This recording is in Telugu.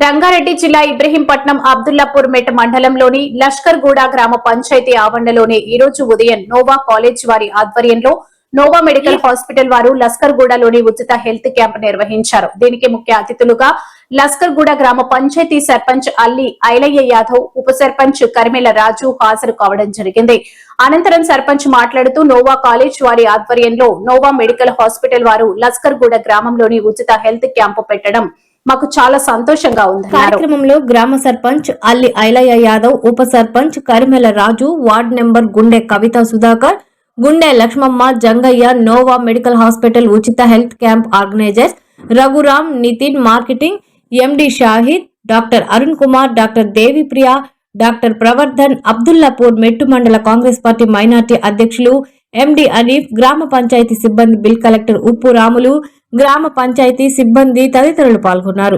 రంగారెడ్డి జిల్లా ఇబ్రహీంపట్నం అబ్దుల్లాపూర్ మెట్ మండలంలోని లష్కర్ గూడ గ్రామ పంచాయతీ ఆవరణలోని ఈ రోజు ఉదయం నోవా కాలేజ్ వారి ఆధ్వర్యంలో నోవా మెడికల్ హాస్పిటల్ వారు లస్కర్ గూడలోని ఉచిత హెల్త్ క్యాంప్ నిర్వహించారు. దీనికి ముఖ్య అతిథులుగా లస్కర్ గూడ గ్రామ పంచాయతీ సర్పంచ్ అల్లి ఐలయ్య యాదవ్, ఉప సర్పంచ్ కరిమెల రాజు హాజరు కావడం జరిగింది. అనంతరం సర్పంచ్ మాట్లాడుతూ నోవా కాలేజ్ వారి ఆధ్వర్యంలో నోవా మెడికల్ హాస్పిటల్ వారు లస్కర్ గూడ గ్రామంలోని ఉచిత హెల్త్ క్యాంపు పెట్టడం మాకు చాలా సంతోషంగా ఉంది. కార్యక్రమంలో గ్రామ సర్పంచ్ అల్లి ఐలయ్య యాదవ్, ఉప sarpanch Karimela Raju, ward number Gunde Kavitha Sudhakar, Gunde Lakshmamma, Jangaiah, Nova medical hospital ఉచిత health camp organisers Raghuram, Nitin, marketing MD Shahid, doctor Arun Kumar, doctor Devipriya, doctor Pravardhan, Abdullapur Mettu మండల కాంగ్రెస్ పార్టీ మైనార్టీ అధ్యక్షులు ఎండి అనీఫ్, గ్రామ పంచాయతీ సిబ్బంది, బిల్ కలెక్టర్ ఉప్పు రాములు, గ్రామ పంచాయతీ సిబ్బంది తదితరులు పాల్గొన్నారు.